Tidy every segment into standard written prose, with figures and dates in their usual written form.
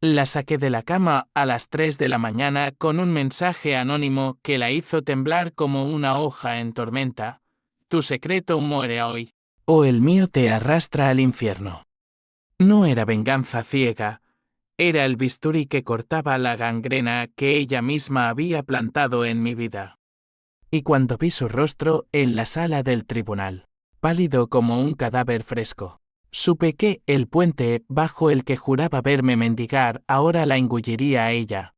La saqué de la cama a las 3 de la mañana con un mensaje anónimo que la hizo temblar como una hoja en tormenta. Tu secreto muere hoy, o el mío te arrastra al infierno. No era venganza ciega, era el bisturí que cortaba la gangrena que ella misma había plantado en mi vida. Y cuando vi su rostro en la sala del tribunal, pálido como un cadáver fresco, supe que el puente bajo el que juraba verme mendigar ahora la engulliría a ella.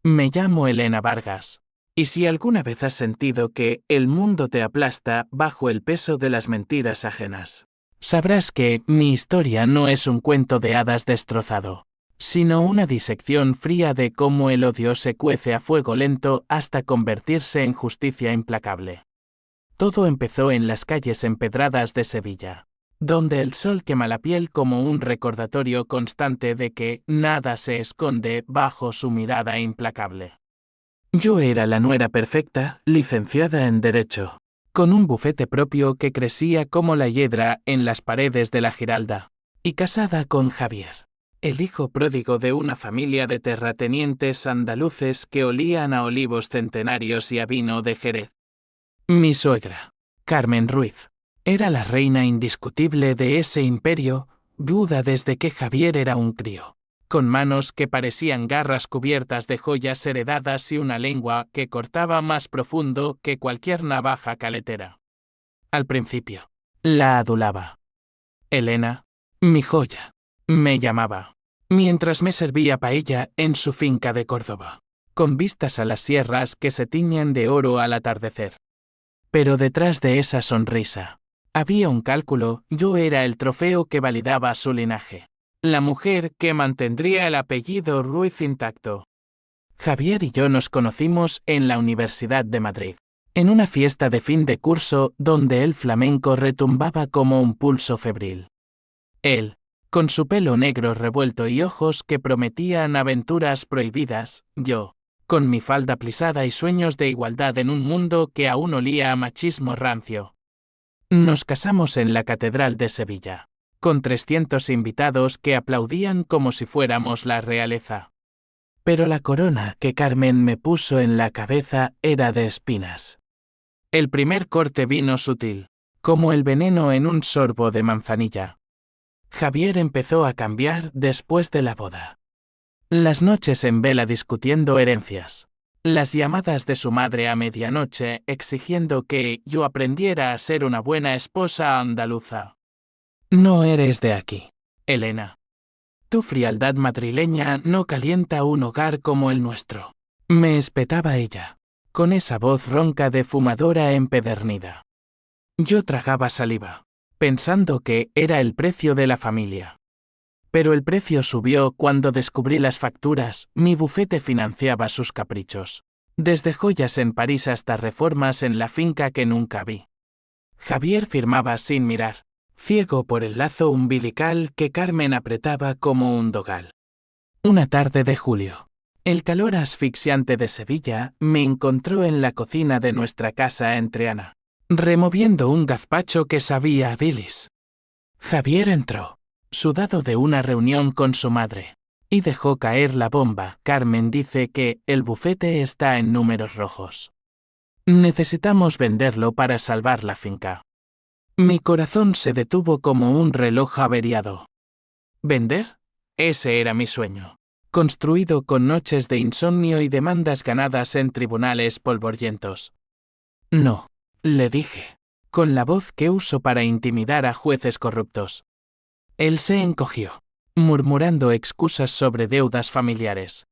Me llamo Elena Vargas. Y si alguna vez has sentido que el mundo te aplasta bajo el peso de las mentiras ajenas, sabrás que mi historia no es un cuento de hadas destrozado, sino una disección fría de cómo el odio se cuece a fuego lento hasta convertirse en justicia implacable. Todo empezó en las calles empedradas de Sevilla, donde el sol quema la piel como un recordatorio constante de que nada se esconde bajo su mirada implacable. Yo era la nuera perfecta, licenciada en Derecho, con un bufete propio que crecía como la hiedra en las paredes de la Giralda, y casada con Javier, el hijo pródigo de una familia de terratenientes andaluces que olían a olivos centenarios y a vino de Jerez. Mi suegra, Carmen Ruiz, era la reina indiscutible de ese imperio, viuda desde que Javier era un crío, con manos que parecían garras cubiertas de joyas heredadas y una lengua que cortaba más profundo que cualquier navaja caletera. Al principio, la adulaba. Elena, mi joya, me llamaba, mientras me servía paella en su finca de Córdoba, con vistas a las sierras que se tiñen de oro al atardecer. Pero detrás de esa sonrisa, había un cálculo. Yo era el trofeo que validaba su linaje, la mujer que mantendría el apellido Ruiz intacto. Javier y yo nos conocimos en la Universidad de Madrid, en una fiesta de fin de curso donde el flamenco retumbaba como un pulso febril. Él, con su pelo negro revuelto y ojos que prometían aventuras prohibidas, yo, con mi falda plisada y sueños de igualdad en un mundo que aún olía a machismo rancio. Nos casamos en la Catedral de Sevilla, con 300 invitados que aplaudían como si fuéramos la realeza. Pero la corona que Carmen me puso en la cabeza era de espinas. El primer corte vino sutil, como el veneno en un sorbo de manzanilla. Javier empezó a cambiar después de la boda. Las noches en vela discutiendo herencias. Las llamadas de su madre a medianoche exigiendo que yo aprendiera a ser una buena esposa andaluza. No eres de aquí, Elena. Tu frialdad madrileña no calienta un hogar como el nuestro. Me espetaba ella, con esa voz ronca de fumadora empedernida. Yo tragaba saliva, pensando que era el precio de la familia. Pero el precio subió cuando descubrí las facturas. Mi bufete financiaba sus caprichos, desde joyas en París hasta reformas en la finca que nunca vi. Javier firmaba sin mirar, ciego por el lazo umbilical que Carmen apretaba como un dogal. Una tarde de julio, el calor asfixiante de Sevilla me encontró en la cocina de nuestra casa en Triana, removiendo un gazpacho que sabía a bilis. Javier entró, sudado de una reunión con su madre, y dejó caer la bomba. Carmen dice que el bufete está en números rojos. Necesitamos venderlo para salvar la finca. Mi corazón se detuvo como un reloj averiado. ¿Vender? Ese era mi sueño, construido con noches de insomnio y demandas ganadas en tribunales polvorientos. No, le dije, con la voz que uso para intimidar a jueces corruptos. Él se encogió, murmurando excusas sobre deudas familiares.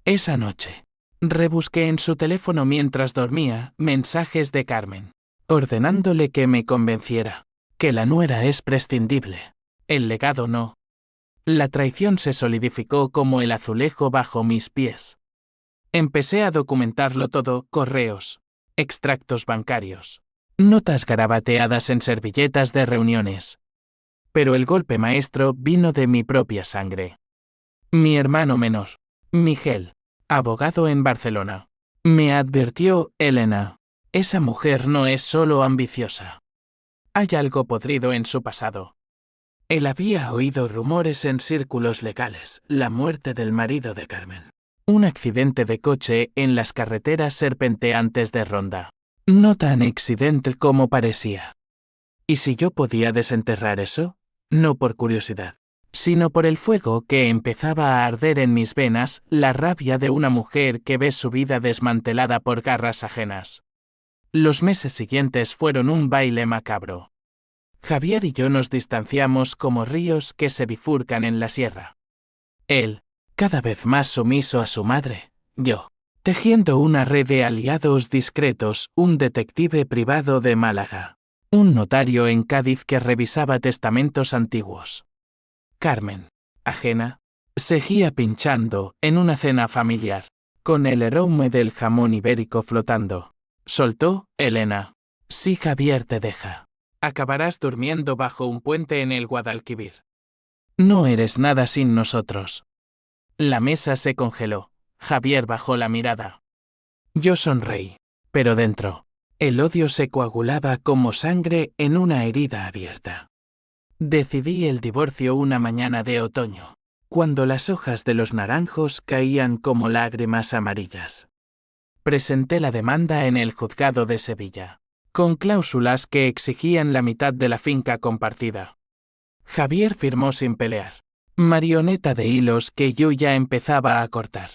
Esa noche, rebusqué en su teléfono mientras dormía mensajes de Carmen, ordenándole que me convenciera, que la nuera es prescindible, el legado no. La traición se solidificó como el azulejo bajo mis pies. Empecé a documentarlo todo: correos, extractos bancarios, notas garabateadas en servilletas de reuniones. Pero el golpe maestro vino de mi propia sangre. Mi hermano menor, Miguel, abogado en Barcelona, me advirtió: Elena, esa mujer no es solo ambiciosa. Hay algo podrido en su pasado. Él había oído rumores en círculos legales, la muerte del marido de Carmen. Un accidente de coche en las carreteras serpenteantes de Ronda. No tan accidente como parecía. ¿Y si yo podía desenterrar eso? No por curiosidad, sino por el fuego que empezaba a arder en mis venas, la rabia de una mujer que ve su vida desmantelada por garras ajenas. Los meses siguientes fueron un baile macabro. Javier y yo nos distanciamos como ríos que se bifurcan en la sierra. Él, cada vez más sumiso a su madre, yo, tejiendo una red de aliados discretos, un detective privado de Málaga, un notario en Cádiz que revisaba testamentos antiguos. Carmen, ajena, seguía pinchando en una cena familiar, con el aroma del jamón ibérico flotando. Soltó, Elena. Si Javier te deja, acabarás durmiendo bajo un puente en el Guadalquivir. No eres nada sin nosotros. La mesa se congeló. Javier bajó la mirada. Yo sonreí, pero dentro, el odio se coagulaba como sangre en una herida abierta. Decidí el divorcio una mañana de otoño, cuando las hojas de los naranjos caían como lágrimas amarillas. Presenté la demanda en el juzgado de Sevilla, con cláusulas que exigían la mitad de la finca compartida. Javier firmó sin pelear, marioneta de hilos que yo ya empezaba a cortar.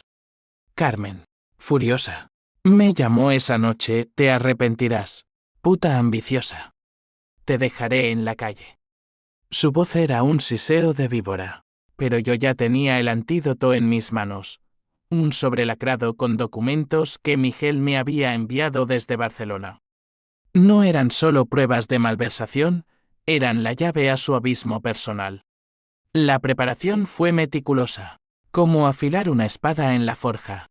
Carmen, furiosa, me llamó esa noche, te arrepentirás, puta ambiciosa. Te dejaré en la calle. Su voz era un siseo de víbora, pero yo ya tenía el antídoto en mis manos. Un sobre lacrado con documentos que Miguel me había enviado desde Barcelona. No eran solo pruebas de malversación, eran la llave a su abismo personal. La preparación fue meticulosa, como afilar una espada en la forja.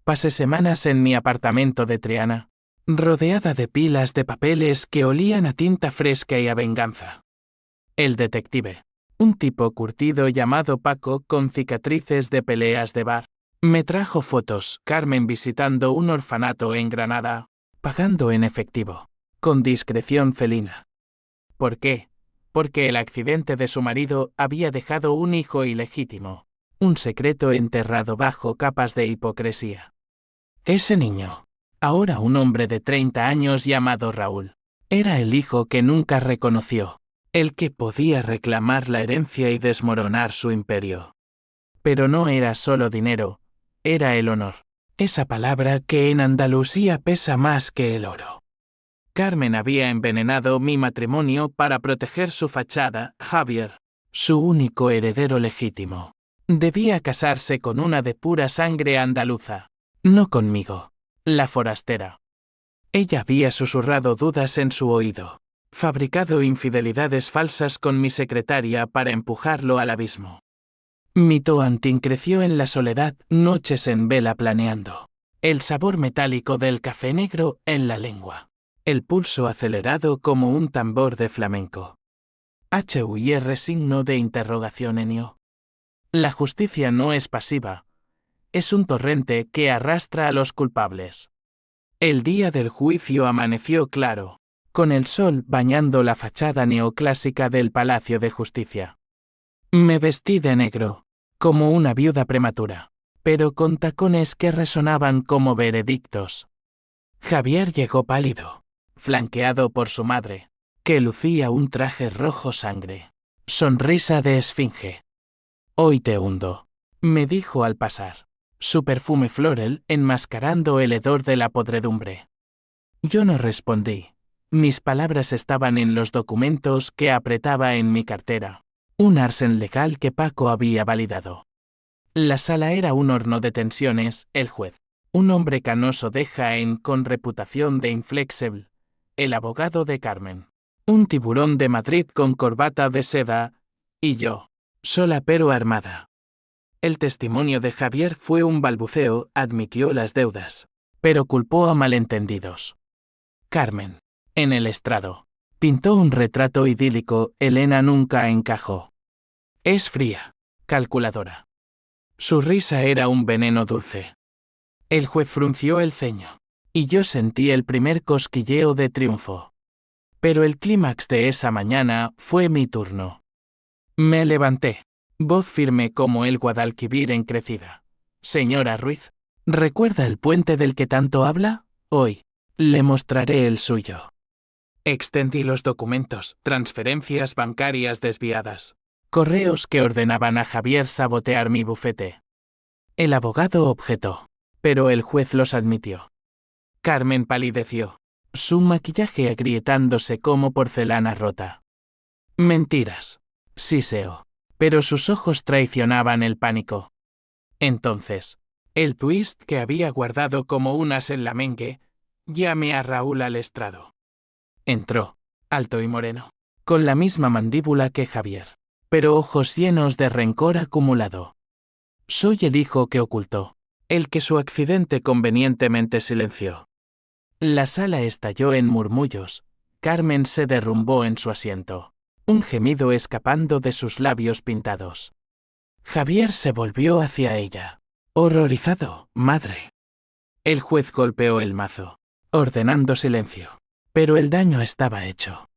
Pasé semanas en mi apartamento de Triana, rodeada de pilas de papeles que olían a tinta fresca y a venganza. El detective, un tipo curtido llamado Paco con cicatrices de peleas de bar, me trajo fotos, Carmen visitando un orfanato en Granada, pagando en efectivo, con discreción felina. ¿Por qué? Porque el accidente de su marido había dejado un hijo ilegítimo, un secreto enterrado bajo capas de hipocresía. Ese niño, ahora un hombre de 30 años llamado Raúl, era el hijo que nunca reconoció, el que podía reclamar la herencia y desmoronar su imperio. Pero no era solo dinero, era el honor, esa palabra que en Andalucía pesa más que el oro. Carmen había envenenado mi matrimonio para proteger su fachada, Javier, su único heredero legítimo. Debía casarse con una de pura sangre andaluza, no conmigo, la forastera. Ella había susurrado dudas en su oído, fabricado infidelidades falsas con mi secretaria para empujarlo al abismo. Mi toantín creció en la soledad, noches en vela planeando, el sabor metálico del café negro en la lengua, el pulso acelerado como un tambor de flamenco. HUIR signo de interrogación en yo. La justicia no es pasiva, es un torrente que arrastra a los culpables. El día del juicio amaneció claro, con el sol bañando la fachada neoclásica del Palacio de Justicia. Me vestí de negro, como una viuda prematura, pero con tacones que resonaban como veredictos. Javier llegó pálido, flanqueado por su madre, que lucía un traje rojo sangre. Sonrisa de esfinge. Hoy te hundo, me dijo al pasar, su perfume floral enmascarando el hedor de la podredumbre. Yo no respondí. Mis palabras estaban en los documentos que apretaba en mi cartera. Un arsen legal que Paco había validado. La sala era un horno de tensiones, el juez, un hombre canoso de Jaén con reputación de inflexible, el abogado de Carmen, un tiburón de Madrid con corbata de seda, y yo, sola pero armada. El testimonio de Javier fue un balbuceo, admitió las deudas, pero culpó a malentendidos. Carmen, en el estrado, pintó un retrato idílico, Elena nunca encajó. Es fría, calculadora. Su risa era un veneno dulce. El juez frunció el ceño, y yo sentí el primer cosquilleo de triunfo. Pero el clímax de esa mañana fue mi turno. Me levanté. Voz firme como el Guadalquivir en crecida. Señora Ruiz, ¿recuerda el puente del que tanto habla? Hoy le mostraré el suyo. Extendí los documentos, transferencias bancarias desviadas, correos que ordenaban a Javier sabotear mi bufete. El abogado objetó, pero el juez los admitió. Carmen palideció, su maquillaje agrietándose como porcelana rota. Mentiras, siseó, pero sus ojos traicionaban el pánico. Entonces, el twist que había guardado como un as en la mengue, llamé a Raúl al estrado. Entró, alto y moreno, con la misma mandíbula que Javier, pero ojos llenos de rencor acumulado. Soy el hijo que ocultó, el que su accidente convenientemente silenció. La sala estalló en murmullos. Carmen se derrumbó en su asiento, un gemido escapando de sus labios pintados. Javier se volvió hacia ella, horrorizado. Madre. El juez golpeó el mazo, ordenando silencio, pero el daño estaba hecho.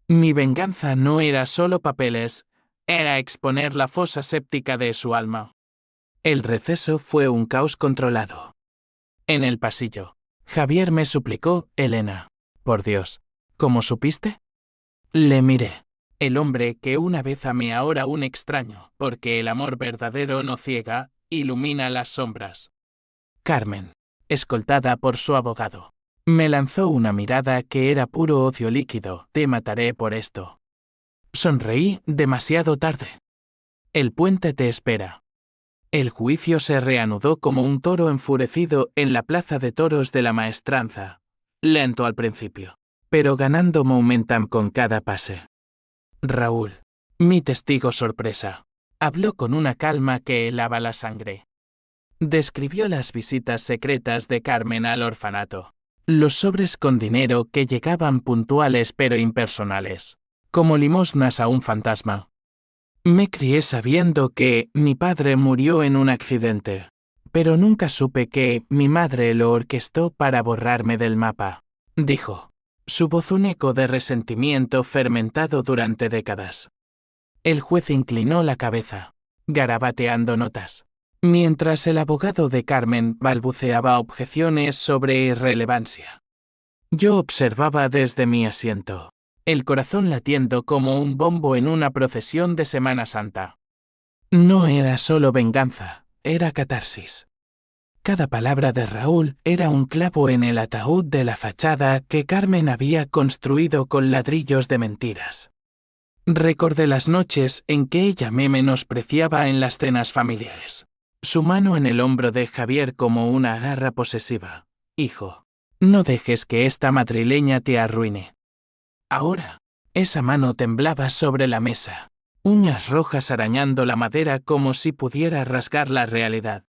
Mi venganza no era solo papeles, era exponer la fosa séptica de su alma. El receso fue un caos controlado. En el pasillo, Javier me suplicó, Elena. Por Dios, ¿cómo supiste? Le miré. El hombre que una vez amé ahora un extraño, porque el amor verdadero no ciega, ilumina las sombras. Carmen, escoltada por su abogado, me lanzó una mirada que era puro ocio líquido. Te mataré por esto. Sonreí demasiado tarde. El puente te espera. El juicio se reanudó como un toro enfurecido en la plaza de toros de la Maestranza, lento al principio, pero ganando momentum con cada pase. Raúl, mi testigo sorpresa, habló con una calma que helaba la sangre. Describió las visitas secretas de Carmen al orfanato, los sobres con dinero que llegaban puntuales pero impersonales, como limosnas a un fantasma. Me crié sabiendo que mi padre murió en un accidente, pero nunca supe que mi madre lo orquestó para borrarme del mapa, dijo, su voz un eco de resentimiento fermentado durante décadas. El juez inclinó la cabeza, garabateando notas, mientras el abogado de Carmen balbuceaba objeciones sobre irrelevancia. Yo observaba desde mi asiento, el corazón latiendo como un bombo en una procesión de Semana Santa. No era solo venganza, era catarsis. Cada palabra de Raúl era un clavo en el ataúd de la fachada que Carmen había construido con ladrillos de mentiras. Recordé las noches en que ella me menospreciaba en las cenas familiares. Su mano en el hombro de Javier como una garra posesiva. Hijo, no dejes que esta madrileña te arruine. Ahora, esa mano temblaba sobre la mesa, uñas rojas arañando la madera como si pudiera rasgar la realidad.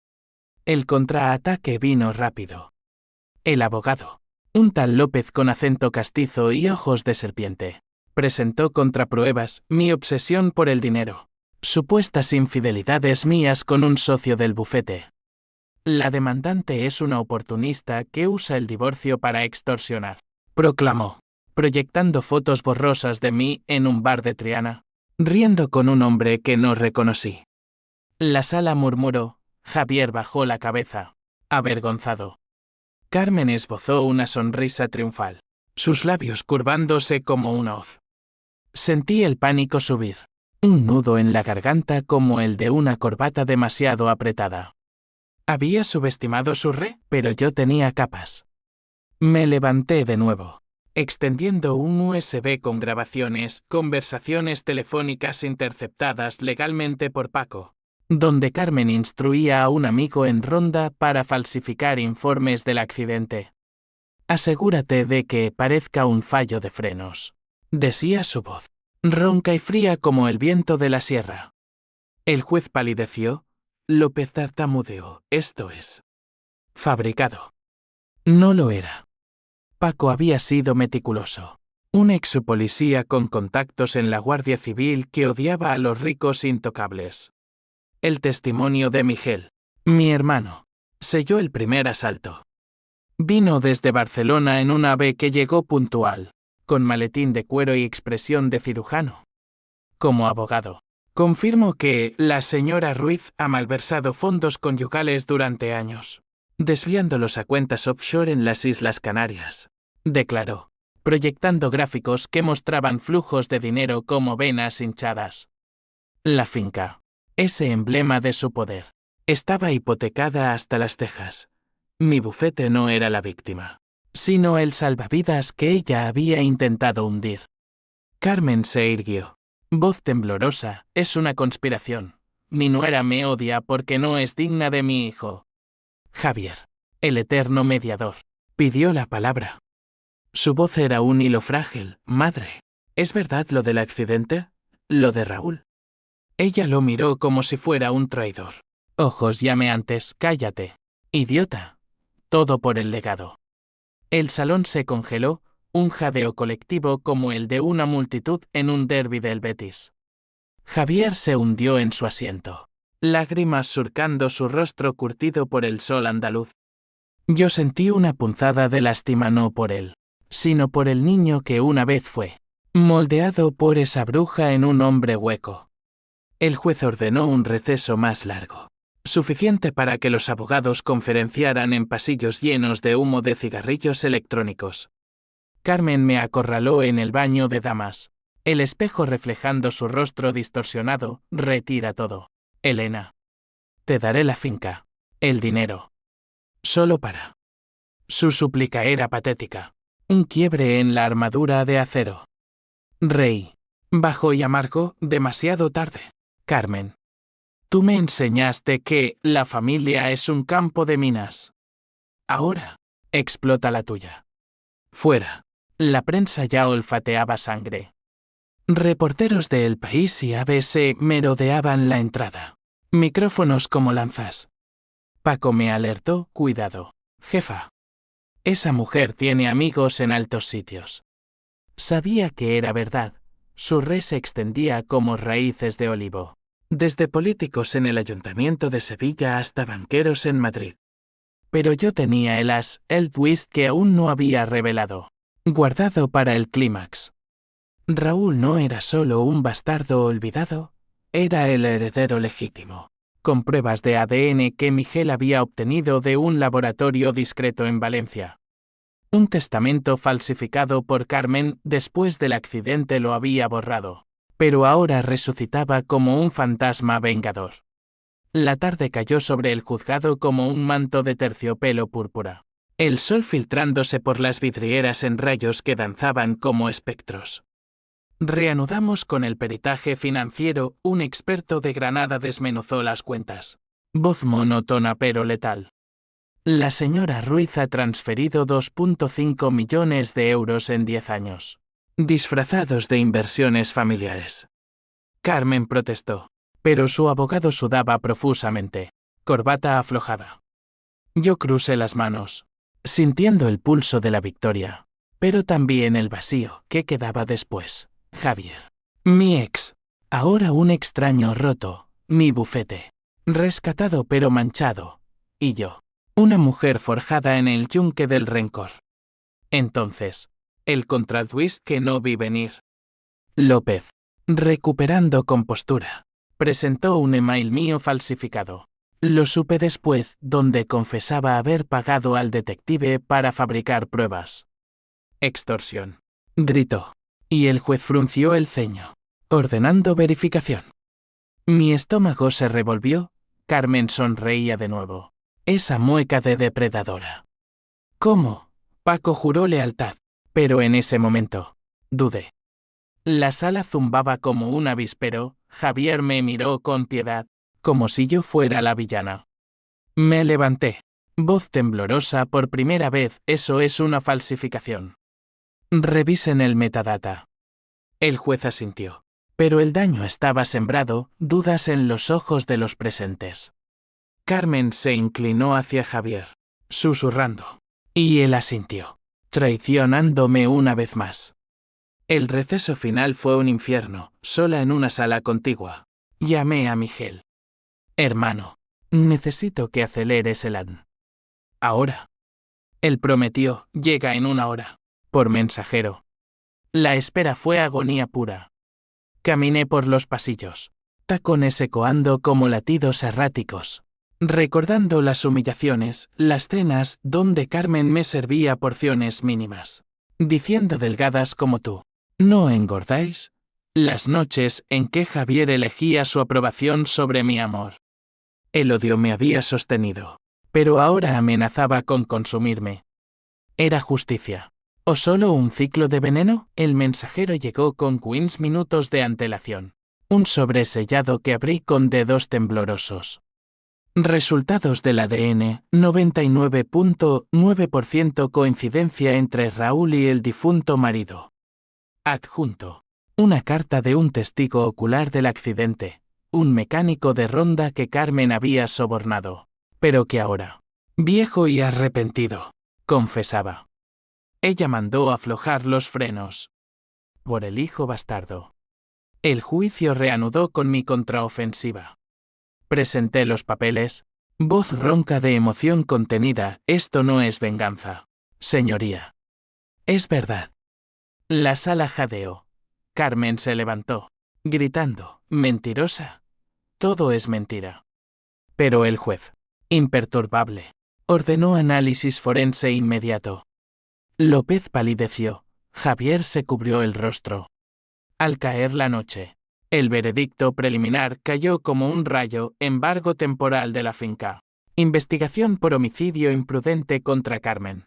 El contraataque vino rápido. El abogado, un tal López con acento castizo y ojos de serpiente, presentó contrapruebas, mi obsesión por el dinero, supuestas infidelidades mías con un socio del bufete. La demandante es una oportunista que usa el divorcio para extorsionar, proclamó, proyectando fotos borrosas de mí en un bar de Triana, riendo con un hombre que no reconocí. La sala murmuró. Javier bajó la cabeza, avergonzado. Carmen esbozó una sonrisa triunfal, sus labios curvándose como una hoz. Sentí el pánico subir, un nudo en la garganta como el de una corbata demasiado apretada. Había subestimado su pero yo tenía capas. Me levanté de nuevo, extendiendo un USB con grabaciones, conversaciones telefónicas interceptadas legalmente por Paco, donde Carmen instruía a un amigo en Ronda para falsificar informes del accidente. Asegúrate de que parezca un fallo de frenos, decía su voz, ronca y fría como el viento de la sierra. El juez palideció. López tartamudeó. Esto es fabricado. No lo era. Paco había sido meticuloso. Un expolicía con contactos en la Guardia Civil que odiaba a los ricos intocables. El testimonio de Miguel, mi hermano, selló el primer asalto. Vino desde Barcelona en un AVE que llegó puntual, con maletín de cuero y expresión de cirujano. Como abogado, Confirmo que la señora Ruiz ha malversado fondos conyugales durante años, desviándolos a cuentas offshore en las Islas Canarias, declaró, proyectando gráficos que mostraban flujos de dinero como venas hinchadas. La finca, ese emblema de su poder, estaba hipotecada hasta las cejas. Mi bufete no era la víctima, sino el salvavidas que ella había intentado hundir. Carmen se irguió. Voz temblorosa, es una conspiración. Mi nuera me odia porque no es digna de mi hijo. Javier, el eterno mediador, pidió la palabra. Su voz era un hilo frágil. Madre, ¿es verdad lo del accidente? ¿Lo de Raúl? Ella lo miró como si fuera un traidor. Ojos llameantes, cállate. Idiota. Todo por el legado. El salón se congeló, un jadeo colectivo como el de una multitud en un derbi del Betis. Javier se hundió en su asiento, lágrimas surcando su rostro curtido por el sol andaluz. Yo sentí una punzada de lástima no por él, sino por el niño que una vez fue, moldeado por esa bruja en un hombre hueco. El juez ordenó un receso más largo, suficiente para que los abogados conferenciaran en pasillos llenos de humo de cigarrillos electrónicos. Carmen me acorraló en el baño de damas. El espejo reflejando su rostro distorsionado, retira todo. Elena. Te daré la finca. El dinero. Solo para. Su súplica era patética. Un quiebre en la armadura de acero. Rey. Bajo y amargo, demasiado tarde. Carmen. Tú me enseñaste que la familia es un campo de minas. Ahora, explota la tuya. Fuera. La prensa ya olfateaba sangre. Reporteros de El País y ABC merodeaban la entrada. Micrófonos como lanzas. Paco me alertó, cuidado. Jefa. Esa mujer tiene amigos en altos sitios. Sabía que era verdad. Su red se extendía como raíces de olivo. Desde políticos en el Ayuntamiento de Sevilla hasta banqueros en Madrid. Pero yo tenía el twist que aún no había revelado. Guardado para el clímax. Raúl no era solo un bastardo olvidado, era el heredero legítimo, con pruebas de ADN que Miguel había obtenido de un laboratorio discreto en Valencia. Un testamento falsificado por Carmen después del accidente lo había borrado, pero ahora resucitaba como un fantasma vengador. La tarde cayó sobre el juzgado como un manto de terciopelo púrpura. El sol filtrándose por las vidrieras en rayos que danzaban como espectros. Reanudamos con el peritaje financiero, un experto de Granada desmenuzó las cuentas. Voz monótona pero letal. La señora Ruiz ha transferido 2,5 millones de euros en 10 años, disfrazados de inversiones familiares. Carmen protestó, pero su abogado sudaba profusamente, corbata aflojada. Yo crucé las manos, sintiendo el pulso de la victoria, pero también el vacío que quedaba después. Javier. Mi ex. Ahora un extraño roto, mi bufete. Rescatado pero manchado. Y yo. Una mujer forjada en el yunque del rencor. Entonces, el contratwist que no vi venir. López. Recuperando compostura. Presentó un email mío falsificado. Lo supe después, donde confesaba haber pagado al detective para fabricar pruebas. Extorsión. Gritó. Y el juez frunció el ceño, ordenando verificación. Mi estómago se revolvió, Carmen sonreía de nuevo. Esa mueca de depredadora. ¿Cómo? Paco juró lealtad, pero en ese momento, dudé. La sala zumbaba como un avispero, Javier me miró con piedad, como si yo fuera la villana. Me levanté. Voz temblorosa por primera vez, eso es una falsificación. Revisen el metadata. El juez asintió. Pero el daño estaba sembrado, dudas en los ojos de los presentes. Carmen se inclinó hacia Javier, susurrando. Y él asintió, traicionándome una vez más. El receso final fue un infierno, sola en una sala contigua. Llamé a Miguel. Hermano, necesito que aceleres el AN. Ahora. Él prometió, llega en 1 hora. Por mensajero. La espera fue agonía pura. Caminé por los pasillos. tacones ecoando como latidos erráticos. Recordando las humillaciones, las cenas donde Carmen me servía porciones mínimas, diciendo delgadas como tú, ¿no engordáis? Las noches en que Javier elegía su aprobación sobre mi amor. El odio me había sostenido, pero ahora amenazaba con consumirme. ¿Era justicia? ¿O solo un ciclo de veneno? El mensajero llegó con 15 minutos de antelación. Un sobre sellado que abrí con dedos temblorosos. Resultados del ADN, 99.9% coincidencia entre Raúl y el difunto marido. Adjunto. Una carta de un testigo ocular del accidente, un mecánico de ronda que Carmen había sobornado, pero que ahora, viejo y arrepentido, confesaba. Ella mandó aflojar los frenos. Por el hijo bastardo. El juicio reanudó con mi contraofensiva. Presenté los papeles. Voz ronca de emoción contenida. Esto no es venganza, señoría. Es verdad. La sala jadeó. Carmen se levantó, gritando, «¡Mentirosa! Todo es mentira». Pero el juez, imperturbable, ordenó análisis forense inmediato. López palideció. Javier se cubrió el rostro. Al caer la noche, el veredicto preliminar cayó como un rayo. Embargo temporal de la finca. Investigación por homicidio imprudente contra Carmen.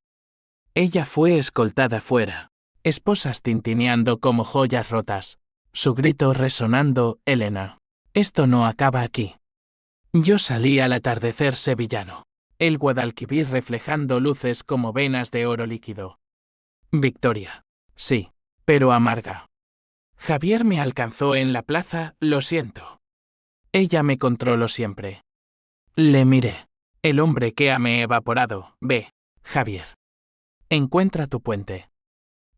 Ella fue escoltada fuera. Esposas tintineando como joyas rotas. Su grito resonando, «Elena. Esto no acaba aquí». Yo salí al atardecer sevillano. El Guadalquivir reflejando luces como venas de oro líquido. Victoria. Sí, pero amarga. Javier me alcanzó en la plaza, lo siento. Ella me controló siempre. Le miré. El hombre que me evaporado, ve, Javier. Encuentra tu puente.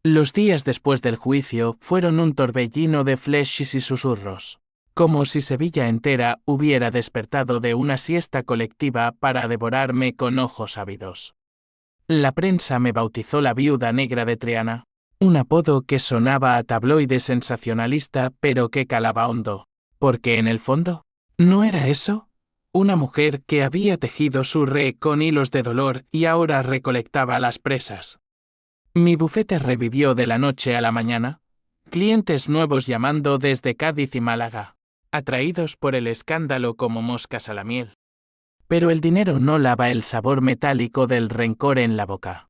Los días después del juicio fueron un torbellino de flechas y susurros, como si Sevilla entera hubiera despertado de una siesta colectiva para devorarme con ojos ávidos. La prensa me bautizó la viuda negra de Triana, un apodo que sonaba a tabloide sensacionalista pero que calaba hondo, porque en el fondo, ¿no era eso? Una mujer que había tejido su re con hilos de dolor y ahora recolectaba las presas. Mi bufete revivió de la noche a la mañana, clientes nuevos llamando desde Cádiz y Málaga, atraídos por el escándalo como moscas a la miel. Pero el dinero no lava el sabor metálico del rencor en la boca.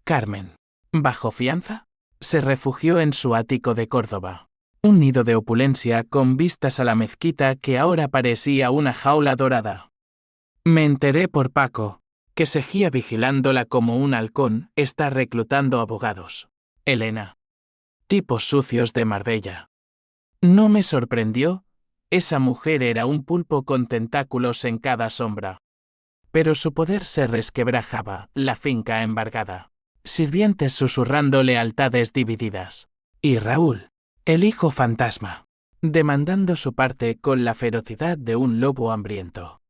Carmen, bajo fianza, se refugió en su ático de Córdoba, un nido de opulencia con vistas a la mezquita que ahora parecía una jaula dorada. Me enteré por Paco, que seguía vigilándola como un halcón. Está reclutando abogados. Elena. Tipos sucios de Marbella. No me sorprendió. Esa mujer era un pulpo con tentáculos en cada sombra. Pero su poder se resquebrajaba, la finca embargada. Sirvientes susurrando lealtades divididas. Y Raúl, el hijo fantasma, demandando su parte con la ferocidad de un lobo hambriento.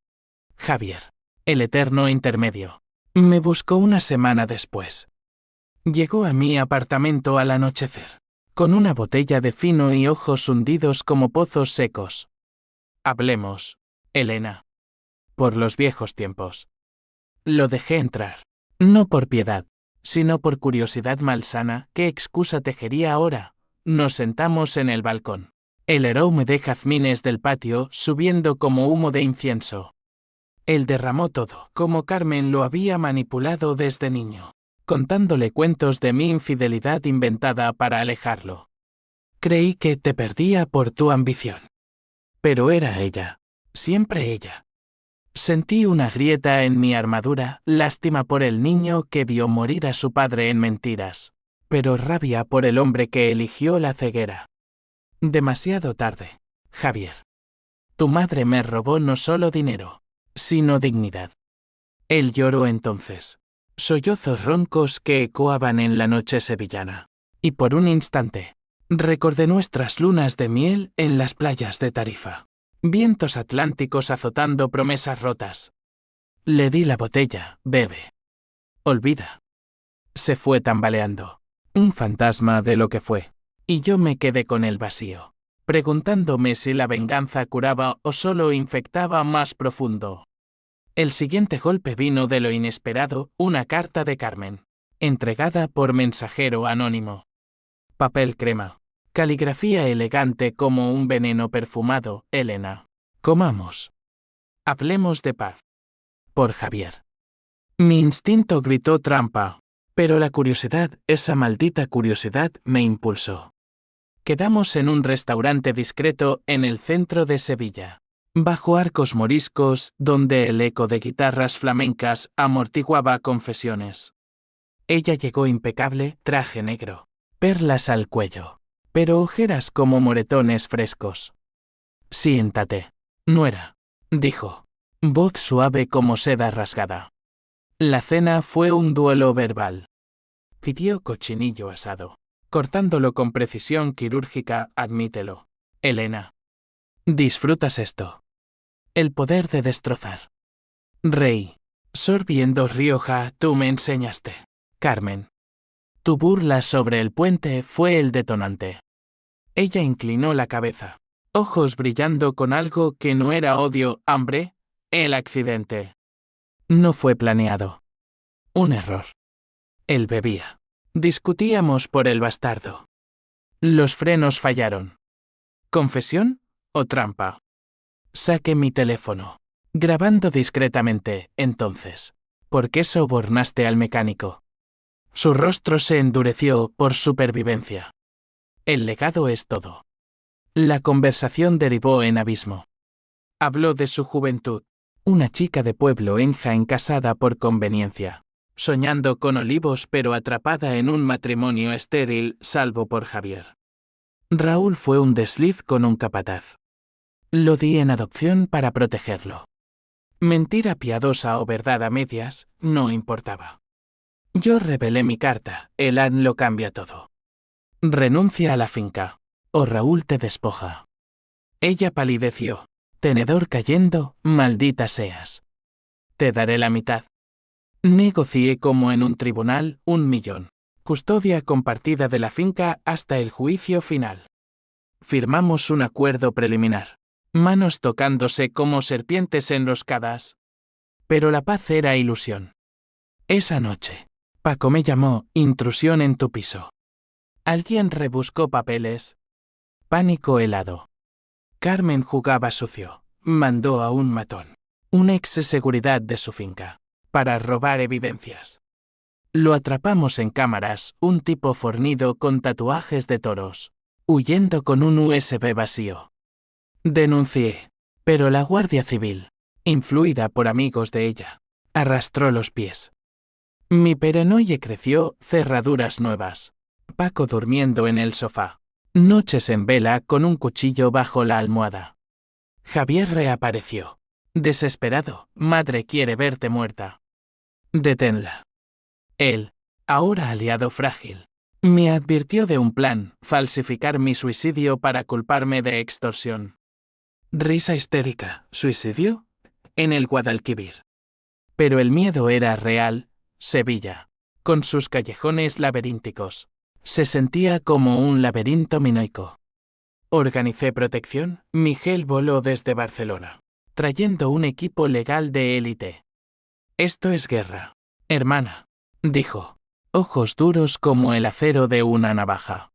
Javier, el eterno intermedio, me buscó una semana después. Llegó a mi apartamento al anochecer, con una botella de fino y ojos hundidos como pozos secos. Hablemos, Elena. Por los viejos tiempos. Lo dejé entrar, no por piedad, sino por curiosidad malsana. ¿Qué excusa tejería ahora? Nos sentamos en el balcón. El aroma de jazmines del patio subiendo como humo de incienso. Él derramó todo, como Carmen lo había manipulado desde niño, contándole cuentos de mi infidelidad inventada para alejarlo. Creí que te perdía por tu ambición. Pero era ella, siempre ella. Sentí una grieta en mi armadura, lástima por el niño que vio morir a su padre en mentiras, pero rabia por el hombre que eligió la ceguera. Demasiado tarde, Javier. Tu madre me robó no solo dinero, sino dignidad. Él lloró entonces. Sollozos roncos que ecoaban en la noche sevillana. Y por un instante, recordé nuestras lunas de miel en las playas de Tarifa. Vientos atlánticos azotando promesas rotas. Le di la botella, bebe. Olvida. Se fue tambaleando. Un fantasma de lo que fue. Y yo me quedé con el vacío. preguntándome si la venganza curaba o solo infectaba más profundo. El siguiente golpe vino de lo inesperado, una carta de Carmen, entregada por mensajero anónimo. Papel crema. Caligrafía elegante como un veneno perfumado, Elena. Comamos. Hablemos de paz. Por Javier. Mi instinto gritó trampa, pero la curiosidad, esa maldita curiosidad, me impulsó. Quedamos en un restaurante discreto en el centro de Sevilla, bajo arcos moriscos, donde el eco de guitarras flamencas amortiguaba confesiones. Ella llegó impecable, traje negro, perlas al cuello, pero ojeras como moretones frescos. Siéntate, nuera, dijo, voz suave como seda rasgada. La cena fue un duelo verbal. Pidió cochinillo asado, cortándolo con precisión quirúrgica, admítelo. Elena. ¿Disfrutas esto? El poder de destrozar. Rey. Sorbiendo Rioja, tú me enseñaste. Carmen. Tu burla sobre el puente fue el detonante. Ella inclinó la cabeza, ojos brillando con algo que no era odio, hambre, el accidente. No fue planeado. Un error. Él bebía. Discutíamos por el bastardo. Los frenos fallaron. ¿Confesión o trampa? Saqué mi teléfono. Grabando discretamente, entonces. ¿Por qué sobornaste al mecánico? Su rostro se endureció por supervivencia. El legado es todo. La conversación derivó en abismo. Habló de su juventud. Una chica de pueblo en Jaén casada por conveniencia, soñando con olivos pero atrapada en un matrimonio estéril salvo por Javier. Raúl fue un desliz con un capataz. Lo di en adopción para protegerlo. Mentira piadosa o verdad a medias, no importaba. Yo revelé mi carta, el AN lo cambia todo. Renuncia a la finca, o Raúl te despoja. Ella palideció. Tenedor cayendo, maldita seas. Te daré la mitad. Negocié como en un tribunal, 1.000.000. Custodia compartida de la finca hasta el juicio final. Firmamos un acuerdo preliminar. Manos tocándose como serpientes enroscadas. Pero la paz era ilusión. Esa noche, Paco me llamó, intrusión en tu piso. Alguien rebuscó papeles. Pánico helado. Carmen jugaba sucio. Mandó a un matón, un ex seguridad de su finca, para robar evidencias. Lo atrapamos en cámaras, un tipo fornido con tatuajes de toros, huyendo con un USB vacío. Denuncié, pero la Guardia Civil, influida por amigos de ella, arrastró los pies. Mi perenoye creció, cerraduras nuevas. Paco durmiendo en el sofá. Noches en vela con un cuchillo bajo la almohada. Javier reapareció. Desesperado, madre quiere verte muerta. Deténla. Él, ahora aliado frágil, me advirtió de un plan, falsificar mi suicidio para culparme de extorsión. Risa histérica, ¿suicidio? En el Guadalquivir. Pero el miedo era real, Sevilla, con sus callejones laberínticos. Se sentía como un laberinto minoico. Organicé protección, Miguel voló desde Barcelona, trayendo un equipo legal de élite. Esto es guerra, hermana, dijo, ojos duros como el acero de una navaja.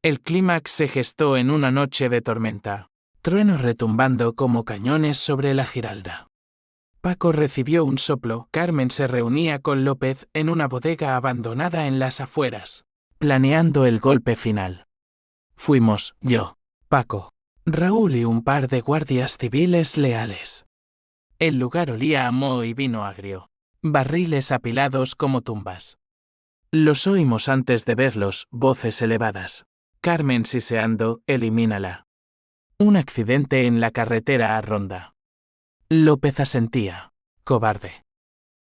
El clímax se gestó en una noche de tormenta, truenos retumbando como cañones sobre la Giralda. Paco recibió un soplo, Carmen se reunía con López en una bodega abandonada en las afueras, planeando el golpe final. Fuimos, yo, Paco, Raúl y un par de guardias civiles leales. El lugar olía a moho y vino agrio, barriles apilados como tumbas. Los oímos antes de verlos, voces elevadas. Carmen siseando, elimínala. Un accidente en la carretera a Ronda. López asentía, cobarde.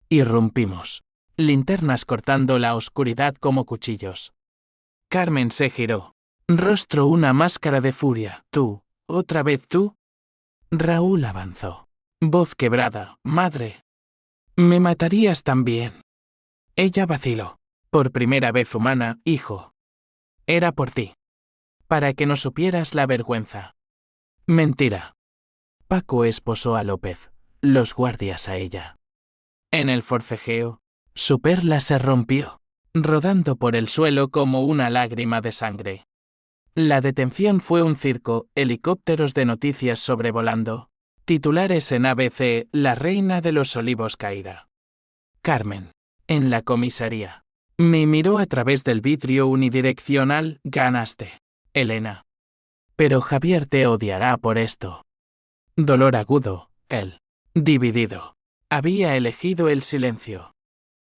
Irrumpimos, linternas cortando la oscuridad como cuchillos. Carmen se giró. Rostro una máscara de furia. ¿Tú? ¿Otra vez tú? Raúl avanzó. Voz quebrada. Madre. Me matarías también. Ella vaciló. Por primera vez humana, hijo. Era por ti. para que no supieras la vergüenza. Mentira. Paco esposó a López, los guardias a ella. En el forcejeo, su perla se rompió, rodando por el suelo como una lágrima de sangre. La detención fue un circo, helicópteros de noticias sobrevolando. Titulares en ABC, la reina de los olivos caída. Carmen, en la comisaría. Me miró a través del vidrio unidireccional, ganaste, Elena. Pero Javier te odiará por esto. Dolor agudo, él. Dividido. Había elegido el silencio.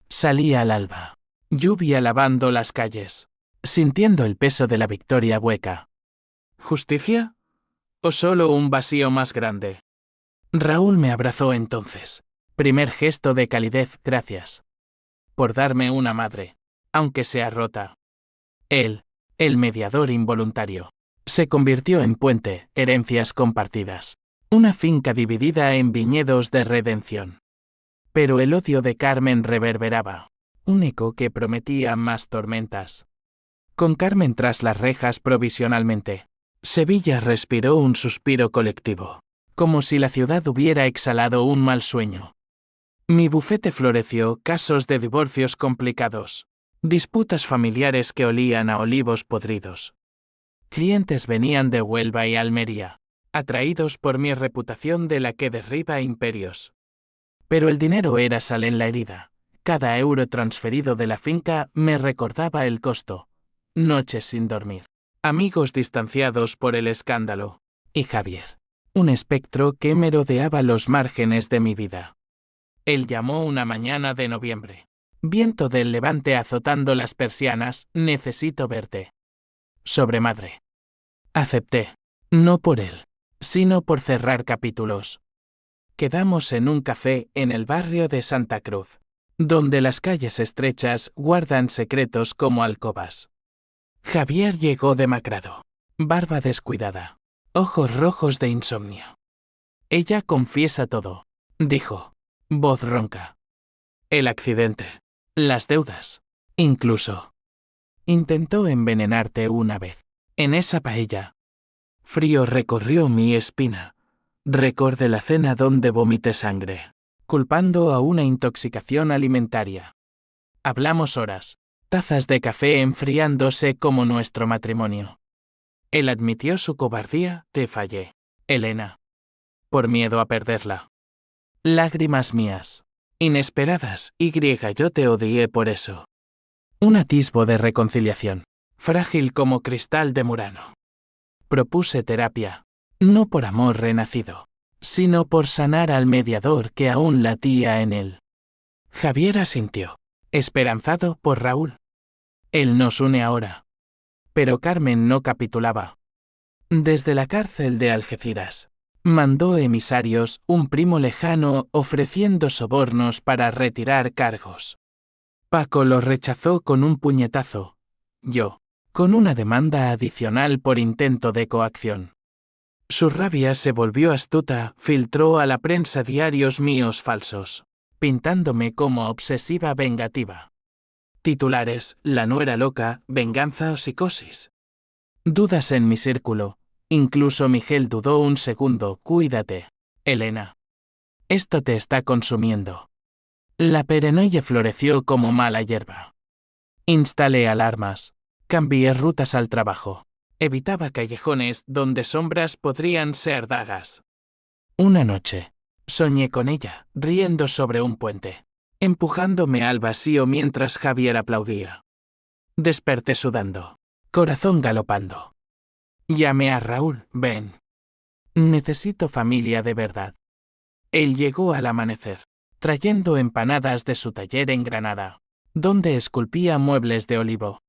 Salía al alba. Lluvia lavando las calles. Sintiendo el peso de la victoria hueca. ¿Justicia? ¿O solo un vacío más grande? Raúl me abrazó entonces. Primer gesto de calidez, gracias. Por darme una madre, aunque sea rota. Él, el mediador involuntario, se convirtió en puente, herencias compartidas. Una finca dividida en viñedos de redención. Pero el odio de Carmen reverberaba. Un eco que prometía más tormentas. Con Carmen tras las rejas provisionalmente, Sevilla respiró un suspiro colectivo, como si la ciudad hubiera exhalado un mal sueño. Mi bufete floreció, casos de divorcios complicados, disputas familiares que olían a olivos podridos. Clientes venían de Huelva y Almería, atraídos por mi reputación de la que derriba imperios. Pero el dinero era sal en la herida. Cada euro transferido de la finca me recordaba el costo. Noches sin dormir. Amigos distanciados por el escándalo. Y Javier. Un espectro que merodeaba los márgenes de mi vida. Él llamó una mañana de noviembre. Viento del levante azotando las persianas, necesito verte. Sobremadre. Acepté. No por él, sino por cerrar capítulos. Quedamos en un café en el barrio de Santa Cruz, donde las calles estrechas guardan secretos como alcobas. Javier llegó demacrado, barba descuidada, ojos rojos de insomnio. Ella confiesa todo, dijo, voz ronca. El accidente, las deudas, incluso. Intentó envenenarte una vez, en esa paella. Frío recorrió mi espina. Recordé la cena donde vomité sangre, culpando a una intoxicación alimentaria. Hablamos horas, tazas de café enfriándose como nuestro matrimonio. Él admitió su cobardía, te fallé, Elena. Por miedo a perderla. Lágrimas mías, inesperadas, yo te odié por eso. Un atisbo de reconciliación, frágil como cristal de Murano. Propuse terapia. No por amor renacido, sino por sanar al mediador que aún latía en él. Javier asintió, esperanzado por Raúl. Él nos une ahora. Pero Carmen no capitulaba. Desde la cárcel de Algeciras, mandó emisarios, un primo lejano, ofreciendo sobornos para retirar cargos. Paco los rechazó con un puñetazo. Yo, con una demanda adicional por intento de coacción. Su rabia se volvió astuta, filtró a la prensa diarios míos falsos, pintándome como obsesiva vengativa. Titulares, la nuera loca, venganza o psicosis. Dudas en mi círculo, incluso Miguel dudó un segundo, cuídate, Elena. Esto te está consumiendo. La perenoye floreció como mala hierba. Instalé alarmas, cambié rutas al trabajo. Evitaba callejones donde sombras podrían ser dagas. Una noche, soñé con ella, riendo sobre un puente, empujándome al vacío mientras Javier aplaudía. Desperté sudando, corazón galopando. Llamé a Raúl, ven. Necesito familia de verdad. Él llegó al amanecer, trayendo empanadas de su taller en Granada, donde esculpía muebles de olivo.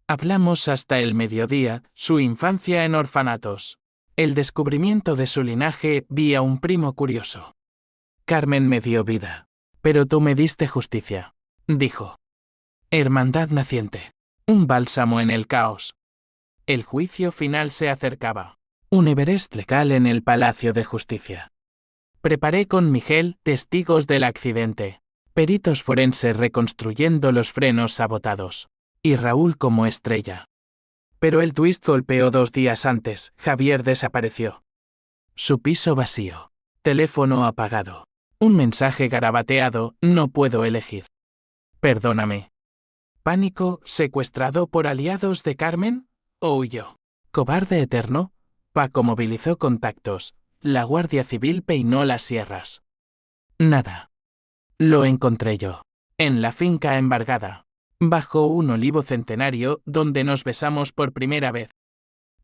Hablamos hasta el mediodía, su infancia en orfanatos. El descubrimiento de su linaje, vi a un primo curioso. Carmen me dio vida. Pero tú me diste justicia, dijo. Hermandad naciente. Un bálsamo en el caos. El juicio final se acercaba. Un Everest legal en el Palacio de Justicia. Preparé con Miguel testigos del accidente. Peritos forenses reconstruyendo los frenos sabotados. Y Raúl como estrella. Pero el twist golpeó 2 días antes. Javier desapareció. Su piso vacío. Teléfono apagado. Un mensaje garabateado, no puedo elegir. Perdóname. Pánico, secuestrado por aliados de Carmen, o huyó. Cobarde eterno. Paco movilizó contactos. La Guardia Civil peinó las sierras. Nada. Lo encontré yo. En la finca embargada. Bajo un olivo centenario donde nos besamos por primera vez.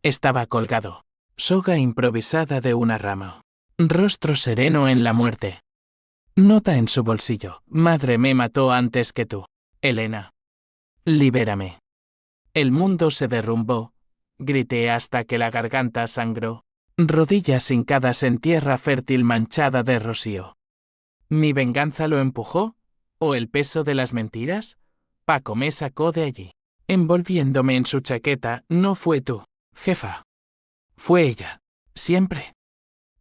Estaba colgado. Soga improvisada de una rama. Rostro sereno en la muerte. Nota en su bolsillo. Madre me mató antes que tú. Elena. Libérame. El mundo se derrumbó. Grité hasta que la garganta sangró. Rodillas hincadas en tierra fértil manchada de rocío. ¿Mi venganza lo empujó? ¿O el peso de las mentiras? Paco me sacó de allí. Envolviéndome en su chaqueta, no fue tú, jefa. Fue ella. Siempre.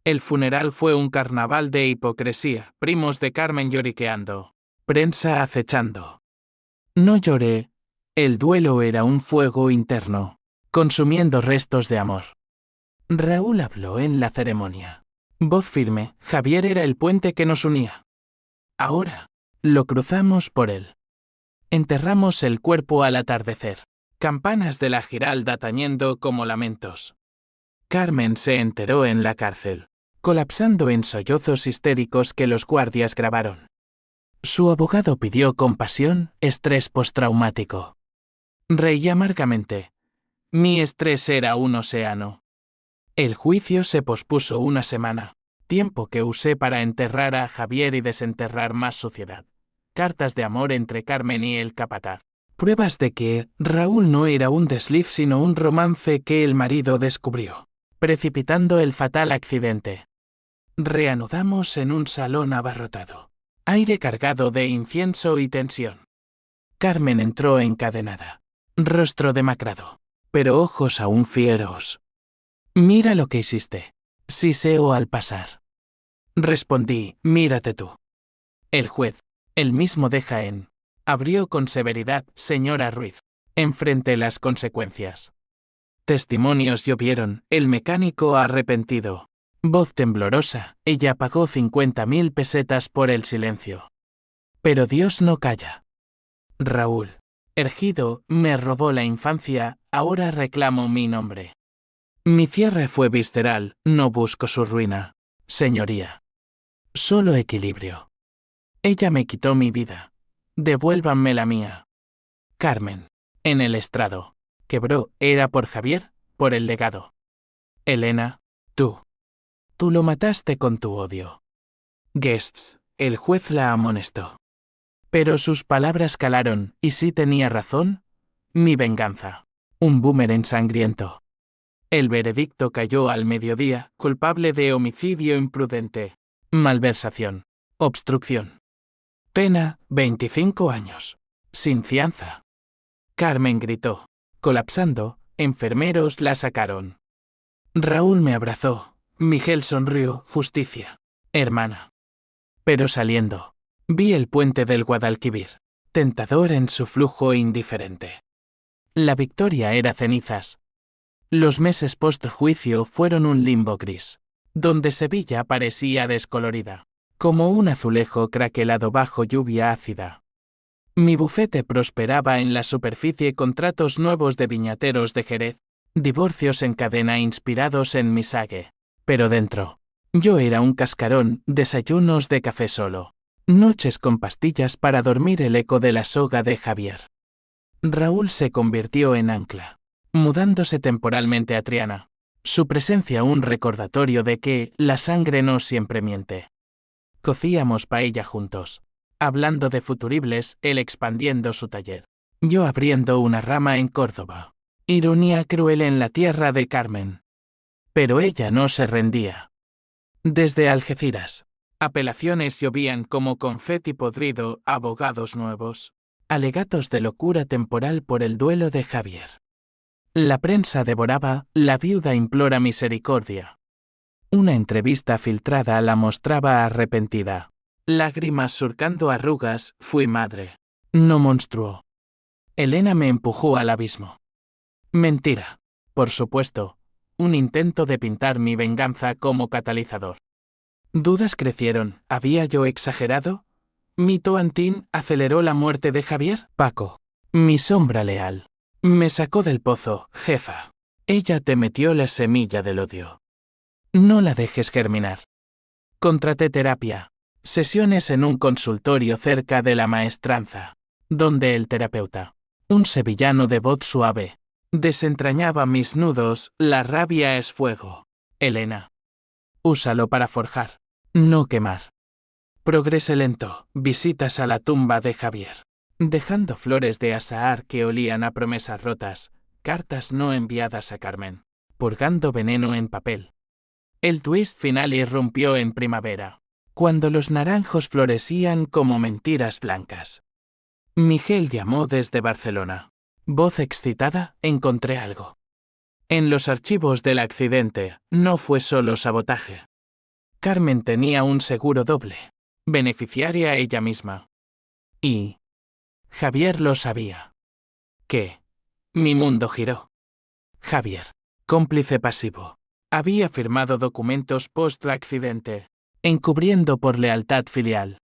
El funeral fue un carnaval de hipocresía, primos de Carmen lloriqueando, prensa acechando. No lloré. El duelo era un fuego interno, consumiendo restos de amor. Raúl habló en la ceremonia. Voz firme, Javier era el puente que nos unía. Ahora, lo cruzamos por él. Enterramos el cuerpo al atardecer. Campanas de la Giralda tañendo como lamentos. Carmen se enteró en la cárcel, colapsando en sollozos histéricos que los guardias grabaron. Su abogado pidió compasión, estrés postraumático. Reí amargamente. Mi estrés era un océano. El juicio se pospuso una semana, tiempo que usé para enterrar a Javier y desenterrar más suciedad. Cartas de amor entre Carmen y el capataz. Pruebas de que Raúl no era un desliz sino un romance que el marido descubrió, precipitando el fatal accidente. Reanudamos en un salón abarrotado. Aire cargado de incienso y tensión. Carmen entró encadenada. Rostro demacrado, pero ojos aún fieros. Mira lo que hiciste. Siseo al pasar. Respondí, mírate tú. El juez, el mismo de Jaén, abrió con severidad, señora Ruiz. Enfrente las consecuencias. Testimonios llovieron, el mecánico arrepentido. Voz temblorosa, ella pagó 50.000 pesetas por el silencio. Pero Dios no calla. Raúl, ergido, me robó la infancia, ahora reclamo mi nombre. Mi cierre fue visceral, no busco su ruina, señoría. Solo equilibrio. Ella me quitó mi vida. Devuélvanme la mía. Carmen, en el estrado. Quebró, era por Javier, por el legado. Elena, tú. Tú lo mataste con tu odio. Guests, el juez la amonestó. Pero sus palabras calaron, y si tenía razón, mi venganza. Un boomerang sangriento. El veredicto cayó al mediodía, culpable de homicidio imprudente, malversación, obstrucción. Pena, 25 años. Sin fianza. Carmen gritó. Colapsando, enfermeros la sacaron. Raúl me abrazó. Miguel sonrió, justicia. Hermana. Pero saliendo, vi el puente del Guadalquivir, tentador en su flujo indiferente. La victoria era cenizas. Los meses post-juicio fueron un limbo gris, donde Sevilla parecía descolorida, como un azulejo craquelado bajo lluvia ácida. Mi bufete prosperaba en la superficie con tratos nuevos de viñateros de Jerez, divorcios en cadena inspirados en mi sague, pero dentro, yo era un cascarón, desayunos de café solo, noches con pastillas para dormir el eco de la soga de Javier. Raúl se convirtió en ancla, mudándose temporalmente a Triana. Su presencia un recordatorio de que la sangre no siempre miente. Cocíamos paella juntos, hablando de futuribles, él expandiendo su taller, yo abriendo una rama en Córdoba. Ironía cruel en la tierra de Carmen. Pero ella no se rendía. Desde Algeciras, apelaciones llovían como confeti podrido, abogados nuevos, alegatos de locura temporal por el duelo de Javier. La prensa devoraba, la viuda implora misericordia. Una entrevista filtrada la mostraba arrepentida. Lágrimas surcando arrugas, fui madre. No monstruo. Elena me empujó al abismo. Mentira. Por supuesto, un intento de pintar mi venganza como catalizador. Dudas crecieron. ¿Había yo exagerado? ¿Mi Toantín aceleró la muerte de Javier? Paco. Mi sombra leal. Me sacó del pozo, jefa. Ella te metió la semilla del odio. No la dejes germinar. Contraté terapia. Sesiones en un consultorio cerca de la maestranza, donde el terapeuta, un sevillano de voz suave, desentrañaba mis nudos. La rabia es fuego. Elena. Úsalo para forjar, no quemar. Progrese lento. Visitas a la tumba de Javier. Dejando flores de azahar que olían a promesas rotas, cartas no enviadas a Carmen. Purgando veneno en papel. El twist final irrumpió en primavera, cuando los naranjos florecían como mentiras blancas. Miguel llamó desde Barcelona. Voz excitada, encontré algo. En los archivos del accidente, no fue solo sabotaje. Carmen tenía un seguro doble. Beneficiaria ella misma. Y Javier lo sabía. ¿Qué? Mi mundo giró. Javier, cómplice pasivo, había firmado documentos post-accidente, encubriendo por lealtad filial.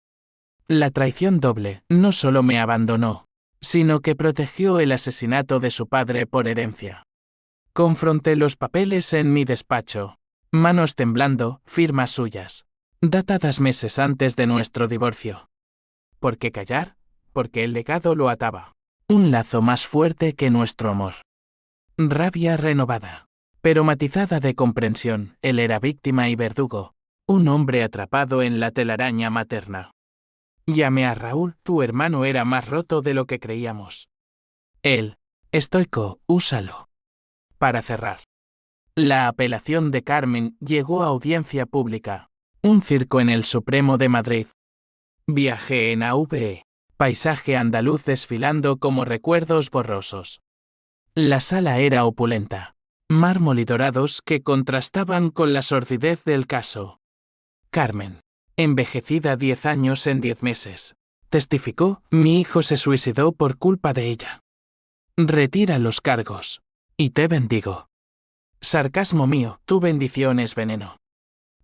La traición doble no solo me abandonó, sino que protegió el asesinato de su padre por herencia. Confronté los papeles en mi despacho, manos temblando, firmas suyas, datadas meses antes de nuestro divorcio. ¿Por qué callar? Porque el legado lo ataba. Un lazo más fuerte que nuestro amor. Rabia renovada, pero matizada de comprensión. Él era víctima y verdugo, un hombre atrapado en la telaraña materna. Llamé a Raúl, tu hermano era más roto de lo que creíamos. Él, estoico, úsalo. Para cerrar. La apelación de Carmen llegó a audiencia pública, un circo en el Supremo de Madrid. Viajé en AVE, paisaje andaluz desfilando como recuerdos borrosos. La sala era opulenta, mármol y dorados que contrastaban con la sordidez del caso. Carmen, envejecida 10 años en 10 meses, testificó, mi hijo se suicidó por culpa de ella. Retira los cargos. Y te bendigo. Sarcasmo mío, tu bendición es veneno.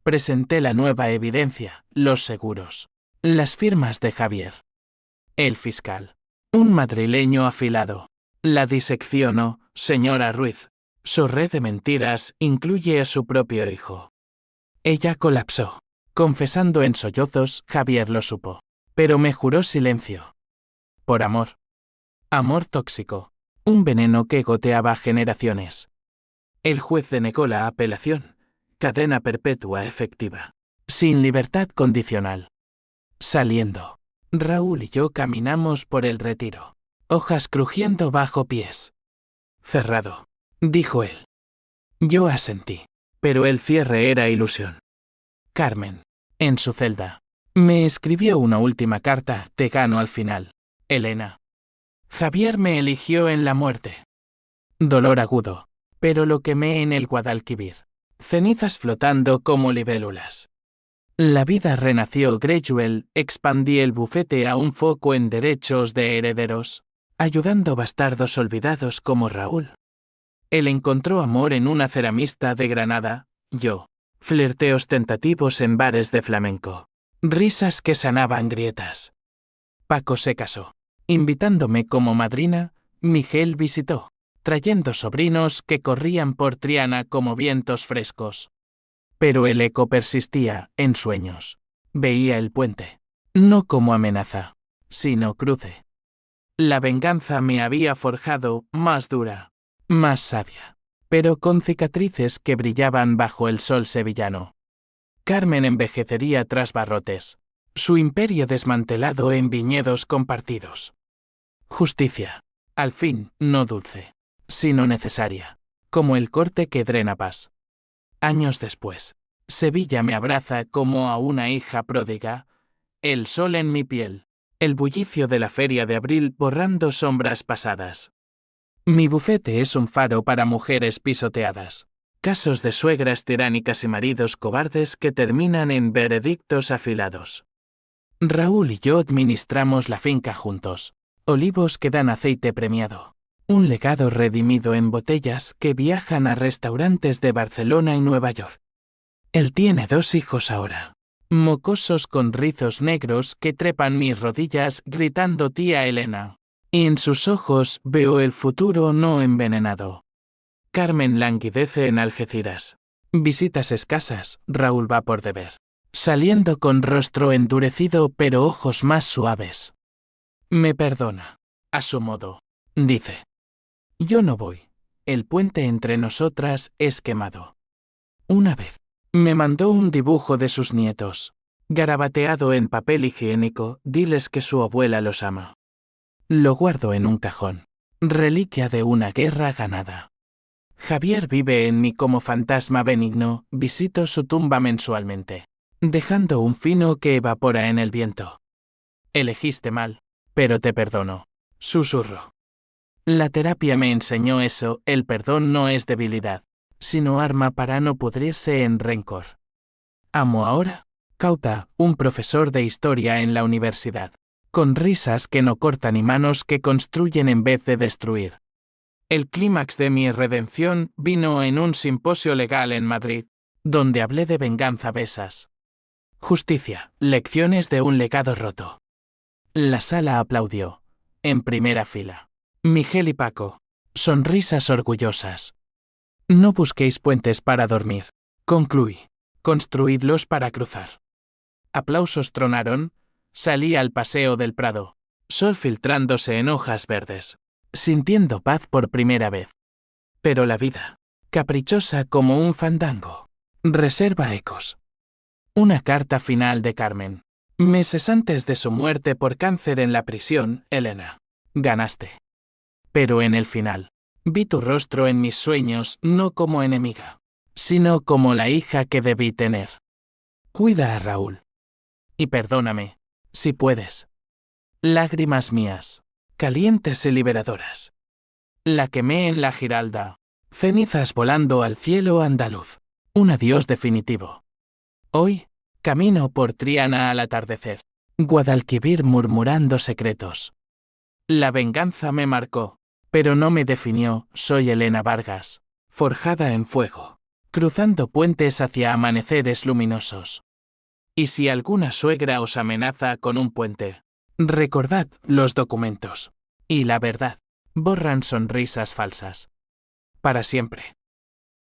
Presenté la nueva evidencia, los seguros, las firmas de Javier. El fiscal, un madrileño afilado. La diseccionó, señora Ruiz. Su red de mentiras incluye a su propio hijo. Ella colapsó. Confesando en sollozos, Javier lo supo. Pero me juró silencio. Por amor. Amor tóxico. Un veneno que goteaba generaciones. El juez denegó la apelación. Cadena perpetua efectiva. Sin libertad condicional. Saliendo. Raúl y yo caminamos por el retiro. Hojas crujiendo bajo pies. Cerrado, dijo él. Yo asentí. Pero el cierre era ilusión. Carmen, en su celda, me escribió una última carta, te gano al final. Elena. Javier me eligió en la muerte. Dolor agudo, pero lo quemé en el Guadalquivir. Cenizas flotando como libélulas. La vida renació Gradual, expandí el bufete a un foco en derechos de herederos, ayudando bastardos olvidados como Raúl. Él encontró amor en una ceramista de Granada, yo, flirteos tentativos en bares de flamenco, risas que sanaban grietas. Paco se casó. Invitándome como madrina, Miguel visitó, trayendo sobrinos que corrían por Triana como vientos frescos. Pero el eco persistía, en sueños. Veía el puente, no como amenaza, sino cruce. La venganza me había forjado, más dura, más sabia, pero con cicatrices que brillaban bajo el sol sevillano. Carmen envejecería tras barrotes, su imperio desmantelado en viñedos compartidos. Justicia, al fin, no dulce, sino necesaria, como el corte que drena paz. Años después, Sevilla me abraza como a una hija pródiga, el sol en mi piel, el bullicio de la feria de abril borrando sombras pasadas. Mi bufete es un faro para mujeres pisoteadas, casos de suegras tiránicas y maridos cobardes que terminan en veredictos afilados. Raúl y yo administramos la finca juntos, olivos que dan aceite premiado, Un legado redimido en botellas que viajan a restaurantes de Barcelona y Nueva York. Él tiene 2 hijos ahora. Mocosos con rizos negros que trepan mis rodillas gritando tía Elena. Y en sus ojos veo el futuro no envenenado. Carmen languidece en Algeciras. Visitas escasas, Raúl va por deber. Saliendo con rostro endurecido pero ojos más suaves. Me perdona. A su modo. Dice. Yo no voy. El puente entre nosotras es quemado. Una vez. Me mandó un dibujo de sus nietos. Garabateado en papel higiénico, diles que su abuela los ama. Lo guardo en un cajón. Reliquia de una guerra ganada. Javier vive en mí como fantasma benigno, visito su tumba mensualmente. Dejando un fino que evapora en el viento. Elegiste mal, pero te perdono. Susurro. La terapia me enseñó eso, el perdón no es debilidad, sino arma para no pudrirse en rencor. Amo ahora, Cauta, un profesor de historia en la universidad, con risas que no cortan y manos que construyen en vez de destruir. El clímax de mi redención vino en un simposio legal en Madrid, donde hablé de venganza besas. Justicia, lecciones de un legado roto. La sala aplaudió, en primera fila. Miguel y Paco, sonrisas orgullosas. No busquéis puentes para dormir, concluí. Construidlos para cruzar. Aplausos tronaron, salí al paseo del Prado, sol filtrándose en hojas verdes, sintiendo paz por primera vez. Pero la vida, caprichosa como un fandango, reserva ecos. Una carta final de Carmen. Meses antes de su muerte por cáncer en la prisión, Elena. Ganaste. Pero en el final, vi tu rostro en mis sueños no como enemiga, sino como la hija que debí tener. Cuida a Raúl. Y perdóname, si puedes. Lágrimas mías, calientes y liberadoras. La quemé en la Giralda. Cenizas volando al cielo andaluz. Un adiós definitivo. Hoy, camino por Triana al atardecer. Guadalquivir murmurando secretos. La venganza me marcó, pero no me definió, soy Elena Vargas, forjada en fuego, cruzando puentes hacia amaneceres luminosos. Y si alguna suegra os amenaza con un puente, recordad los documentos. Y la verdad, borran sonrisas falsas. Para siempre.